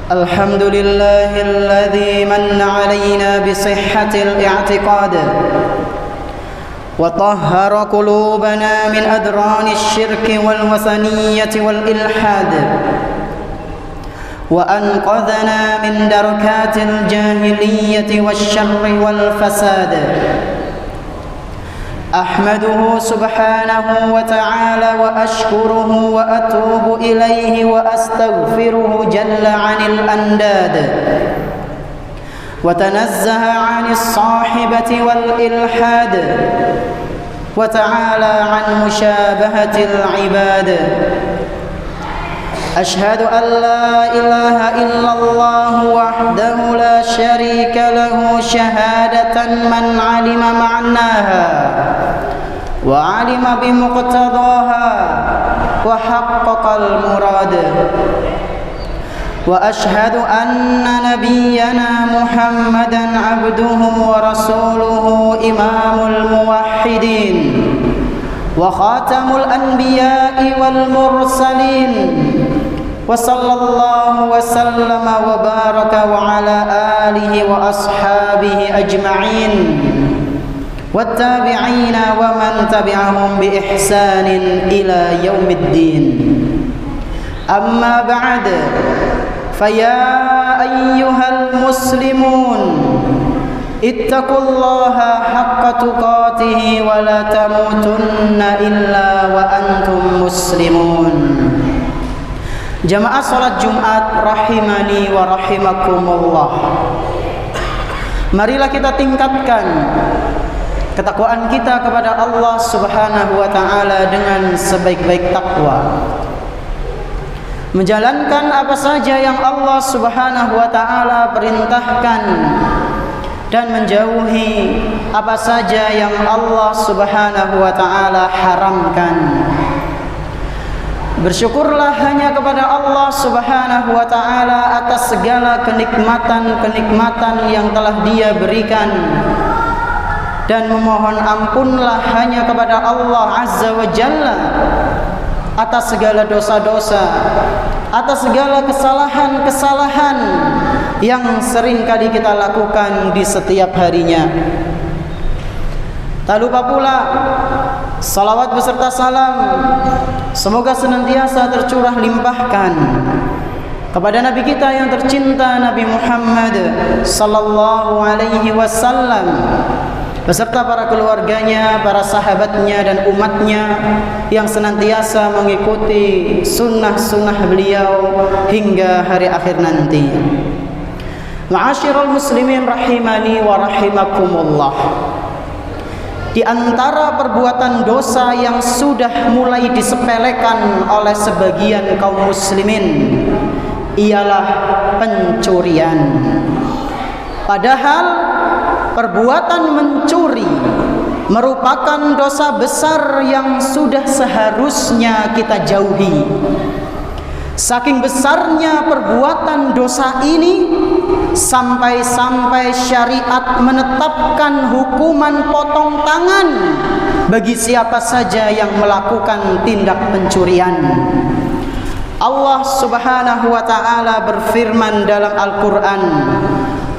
الحمد لله الذي من علينا بصحة الاعتقاد وطهر قلوبنا من أدران الشرك والوثنية والإلحاد وأنقذنا من دركات الجاهلية والشر والفساد. أحمده سبحانه وتعالى وأشكره وأتوب إليه وأستغفره جل عن الأنداد وتنزه عن الصاحبة والإلحاد وتعالى عن مشابهة العباد. أشهد أن لا إله إلا الله وحده لا شريك له شهادة من علم معناها وعلم بمقتضاها وحقق المراد. وأشهد أن نبينا محمدا عبده ورسوله إمام الموحدين وخاتم الأنبياء والمرسلين وصلى الله وسلم وبارك وعلى آله وأصحابه أجمعين والتابعين ومن تبعهم بإحسان إلى يوم الدين. أما بعد فيا أيها المسلمون اتقوا الله حق تقاته ولا تموتن إلا وأنتم مسلمون. Jamaah salat Jumat rahimani wa rahimakumullah. Marilah kita tingkatkan ketakwaan kita kepada Allah Subhanahu wa taala dengan sebaik-baik takwa. Menjalankan apa saja yang Allah Subhanahu wa taala perintahkan dan menjauhi apa saja yang Allah Subhanahu wa taala haramkan. Bersyukurlah hanya kepada Allah Subhanahu wa taala atas segala kenikmatan-kenikmatan yang telah Dia berikan, dan memohon ampunlah hanya kepada Allah Azza wa Jalla atas segala dosa-dosa, atas segala kesalahan-kesalahan yang sering kali kita lakukan di setiap harinya. Tak lupa pula salawat beserta salam semoga senantiasa tercurah limpahkan kepada Nabi kita yang tercinta, Nabi Muhammad sallallahu alaihi wasallam, beserta para keluarganya, para sahabatnya dan umatnya yang senantiasa mengikuti sunnah-sunnah beliau hingga hari akhir nanti. Ma'asyiral muslimin rahimani wa rahimakumullah. Di antara perbuatan dosa yang sudah mulai disepelekan oleh sebagian kaum muslimin ialah pencurian. Padahal perbuatan mencuri merupakan dosa besar yang sudah seharusnya kita jauhi. Saking besarnya perbuatan dosa ini sampai-sampai syariat menetapkan hukuman potong tangan bagi siapa saja yang melakukan tindak pencurian. Allah Subhanahu wa taala berfirman dalam Al-Qur'an,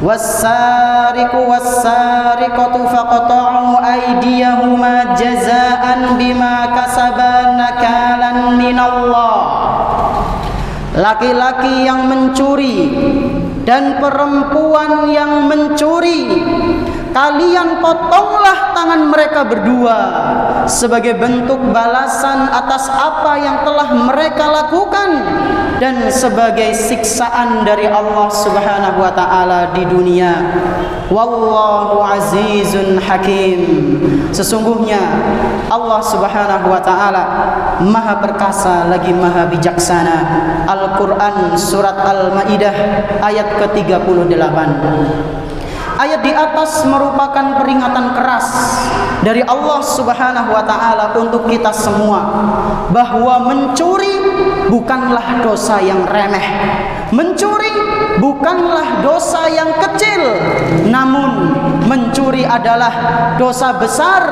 "Was-sariqu was-sariqatu faqta'u aydiyahuma jazaa'an bima kasaba nakalan minallah." Laki-laki yang mencuri dan perempuan yang mencuri, kalian potonglah tangan mereka berdua sebagai bentuk balasan atas apa yang telah mereka lakukan dan sebagai siksaan dari Allah Subhanahu wa taala di dunia. Wallahu azizun hakim. Sesungguhnya Allah Subhanahu wa taala Maha perkasa lagi Maha bijaksana. Al-Qur'an surat Al-Maidah ayat ke-38. Ayat di atas merupakan peringatan keras dari Allah Subhanahu wa taala untuk kita semua bahwa mencuri bukanlah dosa yang remeh. Mencuri bukanlah dosa yang kecil, namun mencuri adalah dosa besar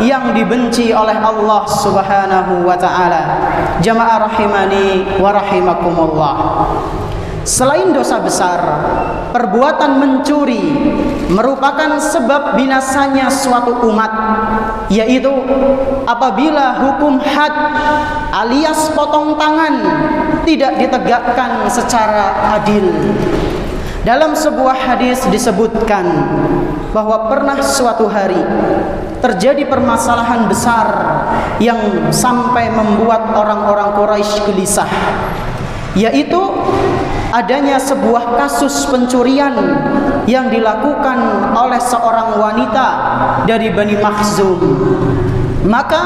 yang dibenci oleh Allah Subhanahu wa taala. Jamaah rahimani wa rahimakumullah. Selain dosa besar, perbuatan mencuri merupakan sebab binasanya suatu umat, yaitu apabila hukum had alias potong tangan tidak ditegakkan secara adil. Dalam sebuah hadis disebutkan bahwa pernah suatu hari terjadi permasalahan besar yang sampai membuat orang-orang Quraisy gelisah, yaitu adanya sebuah kasus pencurian yang dilakukan oleh seorang wanita dari Bani Makhzum. Maka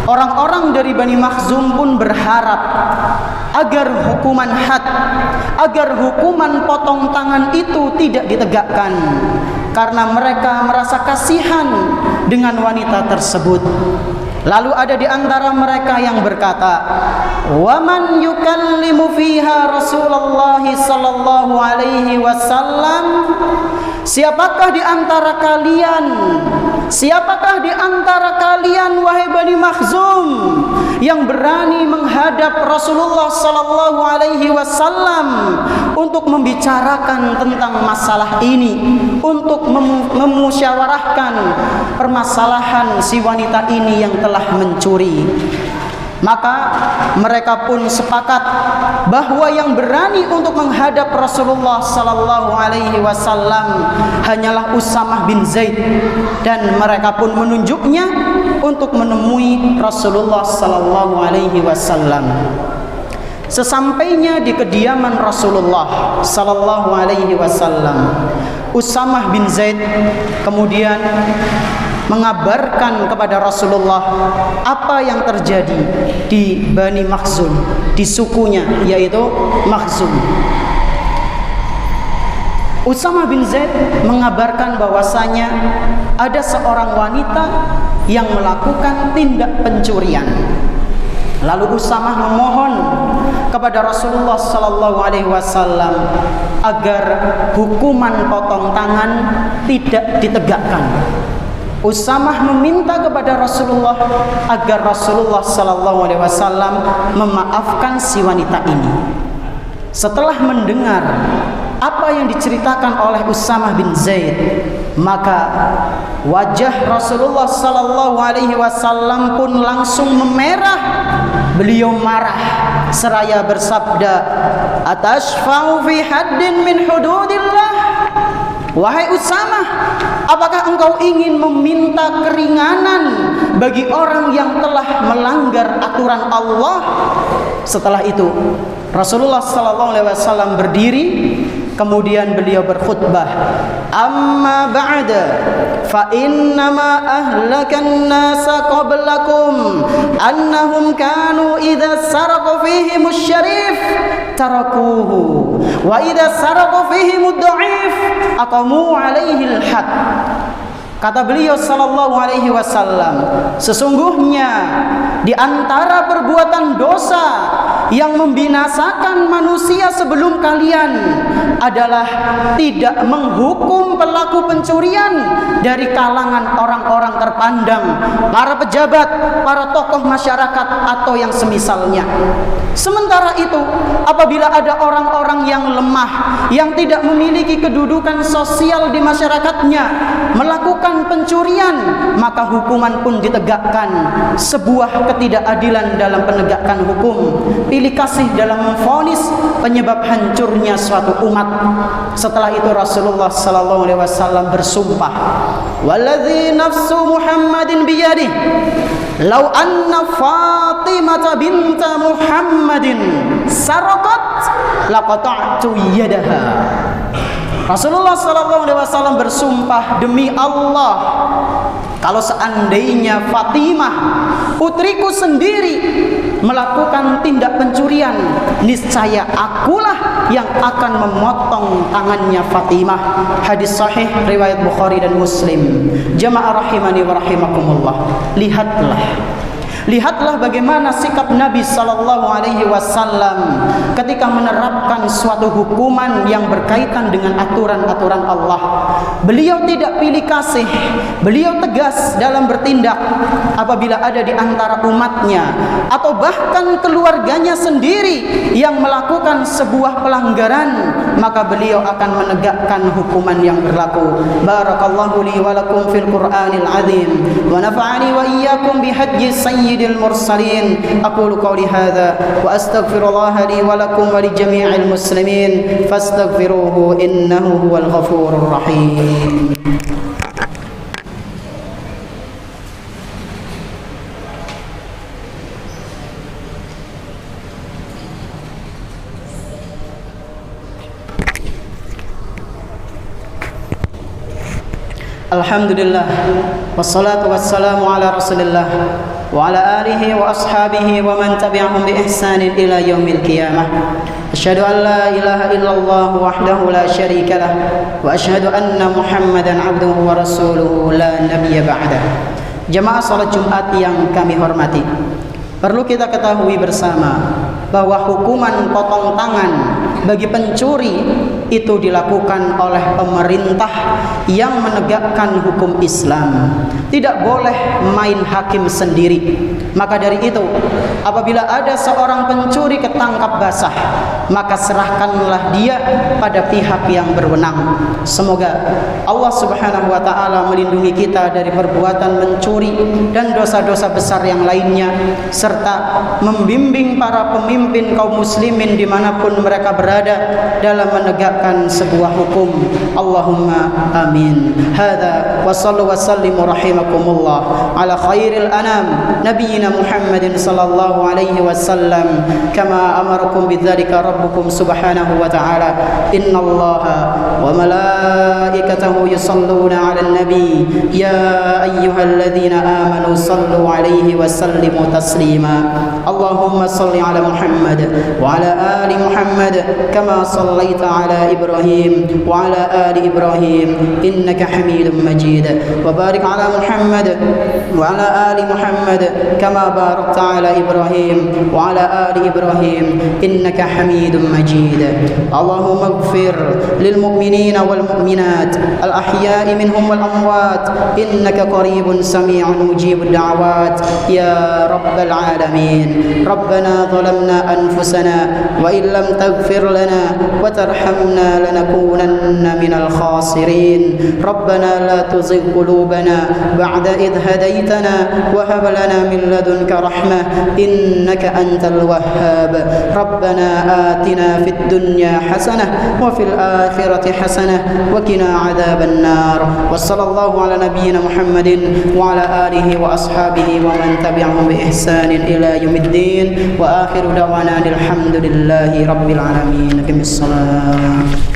orang-orang dari Bani Makhzum pun berharap agar hukuman had, agar hukuman potong tangan itu tidak ditegakkan, karena mereka merasa kasihan dengan wanita tersebut. Lalu ada di antara mereka yang berkata, "Wa man yukallimu fiha Rasulullah sallallahu alaihi wasallam?" Siapakah di antara kalian? Siapakah di antara kalian wahai Bani Makhzum yang berani menghadap Rasulullah sallallahu alaihi wasallam untuk membicarakan tentang masalah ini, untuk memusyawarahkan permasalahan si wanita ini yang telah mencuri? Maka mereka pun sepakat bahwa yang berani untuk menghadap Rasulullah sallallahu alaihi wasallam hanyalah Usamah bin Zaid, dan mereka pun menunjuknya untuk menemui Rasulullah sallallahu alaihi wasallam. Sesampainya di kediaman Rasulullah sallallahu alaihi wasallam, Usamah bin Zaid kemudian mengabarkan kepada Rasulullah apa yang terjadi di Bani Makhzum, di sukunya yaitu Makhzum. Usamah bin Zaid mengabarkan bahwasanya ada seorang wanita yang melakukan tindak pencurian. Lalu Usamah memohon kepada Rasulullah sallallahu alaihi wasallam agar hukuman potong tangan tidak ditegakkan. Usamah meminta kepada Rasulullah agar Rasulullah sallallahu alaihi wasallam memaafkan si wanita ini. Setelah mendengar apa yang diceritakan oleh Usamah bin Zaid, maka wajah Rasulullah sallallahu alaihi wasallam pun langsung memerah. Beliau marah seraya bersabda, "Atashfa'u fi haddin min hududillah?" Wahai Usamah, apakah engkau ingin meminta keringanan bagi orang yang telah melanggar aturan Allah? Setelah itu Rasulullah sallallahu alaihi wasallam berdiri, kemudian beliau berkhutbah, "Amma ba'da fa innama ahlakan nasa qablakum annahum kanu idza saraqa fihim asy-syarif tarakuhu wa idza saraqa fihim ad-dha'if aqamu alaihi al-had." Kata beliau sallallahu alaihi wasallam, sesungguhnya di antara perbuatan dosa yang membinasakan manusia sebelum kalian adalah tidak menghukum pelaku pencurian dari kalangan orang-orang terpandang, para pejabat, para tokoh masyarakat atau yang semisalnya. Sementara itu, apabila ada orang-orang yang lemah, yang tidak memiliki kedudukan sosial di masyarakatnya, melakukan pencurian, maka hukuman pun ditegakkan. Sebuah ketidakadilan dalam penegakan hukum, pilih kasih dalam memvonis penyebab hancurnya suatu umat. Setelah itu Rasulullah sallallahu alaihi wasallam bersumpah, "Walladzi nafsu Muhammadin biyadihi, law anna Fatimah binta Muhammadin saraqat laqata'tu yadaha." Rasulullah sallallahu alaihi wasallam bersumpah, demi Allah, kalau seandainya Fatimah putriku sendiri melakukan tindak pencurian, niscaya akulah yang akan memotong tangannya Fatimah. Hadis sahih riwayat Bukhari dan Muslim. Jamaah rahimani wa rahimakumullah, lihatlah Lihatlah bagaimana sikap Nabi sallallahu alaihi wasallam ketika menerapkan suatu hukuman yang berkaitan dengan aturan-aturan Allah. Beliau tidak pilih kasih, beliau tegas dalam bertindak. Apabila ada di antara umatnya atau bahkan keluarganya sendiri yang melakukan sebuah pelanggaran, maka beliau akan menegakkan hukuman yang berlaku. Barakallahu li wa lakum fil Qur'anil azim wa nafa'ani wa iyyakum bihadyi sayyidil mursalin. Aqulu qawli hadza wa astaghfirullaha li wa lakum wa li jami'il muslimin fastaghfiruhu innahu huwal ghafurur rahim. Alhamdulillah wassalatu wassalamu ala Rasulillah wa ala alihi wa ashabihi wa man tabi'ahum bi ihsanin ila yaumil qiyamah. Asyhadu an la ilaha illallah wahdahu la syarika lah wa asyhadu anna Muhammadan abduhu wa rasuluhu la nabiyya ba'dah. Jamaah salat Jumat yang kami hormati, perlu kita ketahui bersama bahwa hukuman potong tangan bagi pencuri itu dilakukan oleh pemerintah yang menegakkan hukum Islam. Tidak boleh main hakim sendiri. Maka dari itu, apabila ada seorang pencuri ketangkap basah, maka serahkanlah dia pada pihak yang berwenang. Semoga Allah Subhanahu wa taala melindungi kita dari perbuatan mencuri dan dosa-dosa besar yang lainnya, serta membimbing para pemimpin kaum muslimin dimanapun mereka berada dalam menegakkan sebuah hukum. Allahumma amin. Hadza wa sallu wa sallimu rahimakumullah ala khairil anam nabiyina Muhammadin sallallahu alaihi wasallam kama amarakum bidzalika rabbukum subhanahu wa ta'ala. Innallaha wa malaikatahu yusalluna 'alan nabi ya ayyuhalladzina amanu sallu alaihi wa sallimu taslima. Allahumma salli ala Muhammad wa ala ali Muhammad kama sallaita ala Ibrahim wa ala ali Ibrahim innaka Hamidum Majid. Wa barik ala Muhammad wa ala ali Muhammad kama barakta ala Ibrahim wa ala ali Ibrahim innaka Hamidum Majid. Allahumma ighfir lil mu'minina wal mu'minat al ahya'i minhum wal amwat innaka qaribun sami'un mujibud da'awat ya rabbal alamin. Rabbana zalamna anfusana wa in lam taghfir lana wa tarhamna lanakunanna minal khasirin. Rabbana la tuzigh qulubana ba'da idh hadaytana wa hab lana min ladunka rahmah innaka antal wahhab. Rabbana atina fid dunya hasanah wa fil akhirati hasanah wa qina adzaban nar. Wa sallallahu ala nabiyyina Muhammadin wa ala alihi wa ashabihi wa man tabi'ahum bi ihsanin ila yaumiddin. Wa akhiru da'wana alhamdulillahi rabbil alamin. Aqimissalam.